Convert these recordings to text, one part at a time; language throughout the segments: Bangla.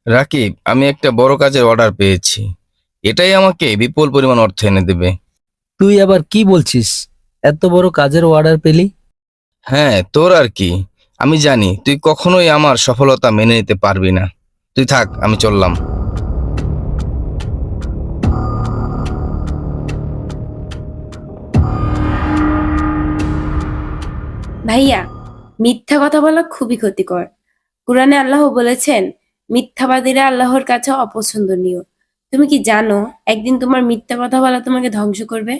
রাকিব, আমি একটা বড় কাজের অর্ডার পেয়েছি। এটাই আমাকে বিপুল পরিমাণ অর্থ এনে দেবে। তুই আবার কি বলছিস? এত বড় কাজের অর্ডার পেলি? হ্যাঁ, তোর আর কি। আমি জানি তুই কখনোই আমার সফলতা মেনে নিতে পারবি না। তুই থাক, আমি চললাম। ভাইয়া, মিথ্যা কথা বলা খুবই ক্ষতিকর। কুরআনে আল্লাহ বলেছেন, মিথ্যাবাদীরা আল্লাহর কাছে অপছন্দনীয়। তুমি কি জানো, একদিন তোমার মিথ্যা কথা বলা তোমাকে ধ্বংস করবে?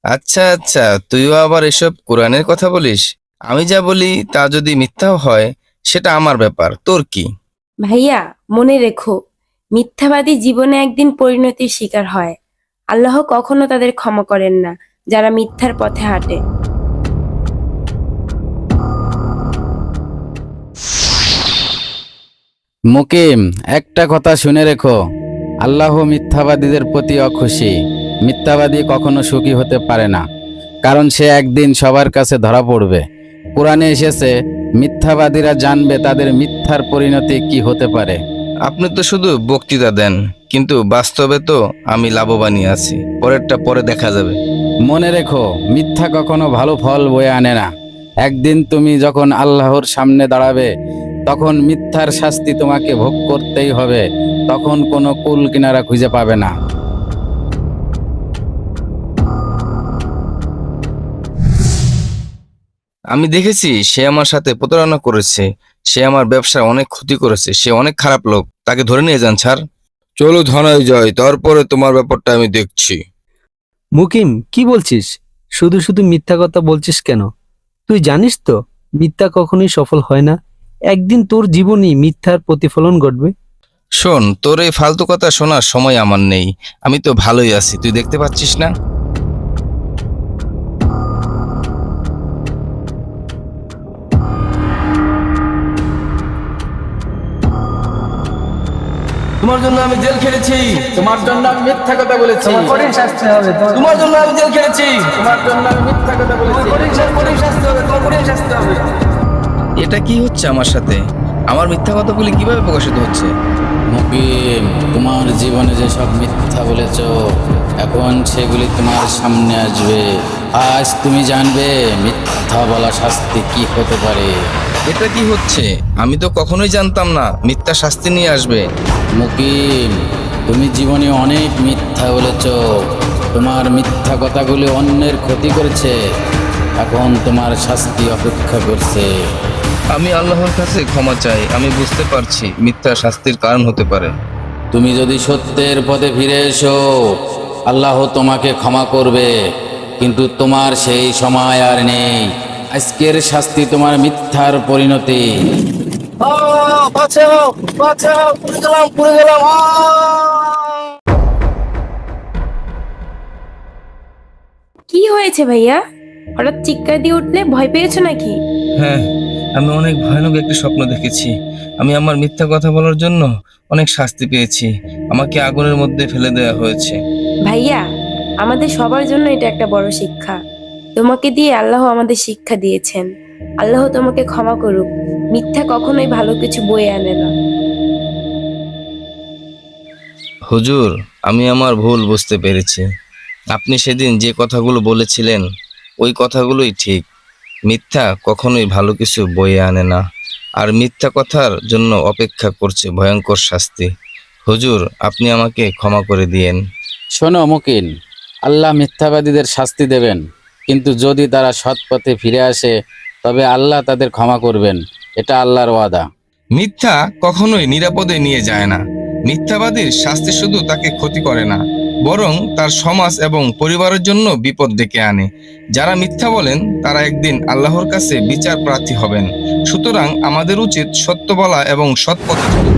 আচ্ছা আচ্ছা, তুইও আবার এসব কোরআনের কথা বলিস? আমি যা বলি তা যদি মিথ্যাও হয়, সেটা আমার ব্যাপার, তোর কি? ভাইয়া, মনে রেখো, মিথ্যাবাদী জীবনে একদিন পরিণতির শিকার হয়। আল্লাহ কখনো তাদের ক্ষমা করেন না যারা মিথ্যার পথে হাঁটে। মুকিম, একটা কথা শুনে রেখো, আল্লাহ মিথ্যাবাদীদের প্রতি অখুশি। মিথ্যাবাদী কখনো সুখী হতে পারে না, কারণ সে একদিন সবার কাছে ধরা পড়বে। কোরআনে এসেছে, মিথ্যাবাদীরা জানবে তাদের মিথ্যার পরিণতি কি হতে পারে। আপনি তো শুধু বক্তৃতা দেন, কিন্তু বাস্তবে তো আমি লাভবানই আছি। পরেরটা পরে দেখা যাবে। মনে রেখো, মিথ্যা কখনো ভালো ফল বয়ে আনে না। একদিন তুমি যখন আল্লাহর সামনে দাঁড়াবে, তখন মিথ্যার শাস্তি তোমাকে ভোগ করতেই হবে। তখন কোনো কুল কিনারা খুঁজে পাবে না। আমি দেখেছি সে আমার সাথে প্রতারণা করেছে। সে আমার ব্যবসার অনেক ক্ষতি করেছে। সে অনেক খারাপ লোক। তাকে ধরে নিয়ে যান, স্যার। চলো থানায় যাই, তারপরে তোমার ব্যাপারটা আমি দেখছি। মুকিম, কি বলছিস? শুধু শুধু মিথ্যা কথা বলছিস কেন? তুই জানিস তো, মিথ্যা কখনোই সফল হয় না। একদিন তোর জীবনই মিথ্যার প্রতিফলন ঘটবে। শোন, তোর এই ফালতু কথা শোনার সময় আমার নেই। আমি তো ভালোই আছি, তুই দেখতে পাচ্ছিস না? তোমার জন্য আমি জেল খেটেছি। তোমার জন্য আমি মিথ্যা কথা বলেছি। কঠিন শাস্তি হবে। তোমার জন্য আমি জেল খেটেছি। তোমার জন্য আমি মিথ্যা কথা বলেছি। কঠিন শাস্তি হবে। তোমার কঠিন শাস্তি হবে। এটা কি হচ্ছে আমার সাথে? আমার মিথ্যা কথাগুলি কিভাবে প্রকাশিত হচ্ছে? মুকিম, তোমার জীবনে যে সব মিথ্যা বলেছ, এখন সেগুলি তোমার সামনে আসবে। আজ তুমি জানবে মিথ্যা বলা শাস্তি কি হতে পারে। এটা কি হচ্ছে? আমি তো কখনোই জানতাম না মিথ্যা শাস্তি নিয়ে আসবে। মুকিম, তুমি জীবনে অনেক মিথ্যা বলেছ। তোমার মিথ্যা কথাগুলি অন্যের ক্ষতি করেছে। এখন তোমার শাস্তি অপেক্ষা করছে। আমি আল্লাহর কাছে ক্ষমা চাই। আমি বুঝতে পারছি মিথ্যা শাস্তির কারণ হতে পারে। তুমি যদি সত্যের পথে ফিরে এসো, আল্লাহ তোমাকে ক্ষমা করবে। কিন্তু তোমার সেই সময় আর নেই। আজকের শাস্তি তোমার মিথ্যার পরিণতি। বাঁচাও, বাঁচাও, পুড়ে গেলাম, পুড়ে গেলাম। কি হয়েছে ভাইয়া? হঠাৎ চিৎকার দিয়ে উঠলে, ভয় পেয়েছো নাকি? হ্যাঁ, আমি অনেক ভয়ানক একটি স্বপ্ন দেখেছি। আমি আমার মিথ্যা কথা বলার জন্য অনেক শাস্তি পেয়েছি। আমাকে আগুনের মধ্যে ফেলে দেওয়া হয়েছে। ভাইয়া, আমাদের সবার জন্য এটা একটা বড় শিক্ষা। তোমাকে দিয়ে আল্লাহ আমাদের শিক্ষা দিয়েছেন। আল্লাহ তোমাকে ক্ষমা করুক। মিথ্যা কখনোই ভালো কিছু বয়ে আনে না। হুজুর, আমি আমার ভুল বুঝতে পেরেছি। আপনি সেদিন যে কথাগুলো বলেছিলেন, ওই কথাগুলোই ঠিক। মিথ্যা কখনোই ভালো কিছু বয়ে আনে না, আর মিথ্যা কথার জন্য অপেক্ষা করছে ভয়ঙ্কর শাস্তি। হুজুর, আপনি আমাকে ক্ষমা করে দিয়েন। শোনো মুকিন, আল্লাহ মিথ্যাবাদীদের শাস্তি দেবেন, কিন্তু যদি তারা সৎ পথে ফিরে আসে, তবে আল্লাহ তাদের ক্ষমা করবেন। এটা আল্লাহর ওয়াদা। মিথ্যা কখনোই নিরাপদে নিয়ে যায় না। মিথ্যাবাদীর শাস্তি শুধু তাকে ক্ষতি করে না, বরং তার সমাজ এবং পরিবারের জন্য বিপদ ডেকে আনে। যারা মিথ্যা বলেন তারা একদিন আল্লাহর কাছে বিচার প্রার্থী হবেন। সুতরাং আমাদের উচিত সত্য বলা এবং সৎ পথে চলা।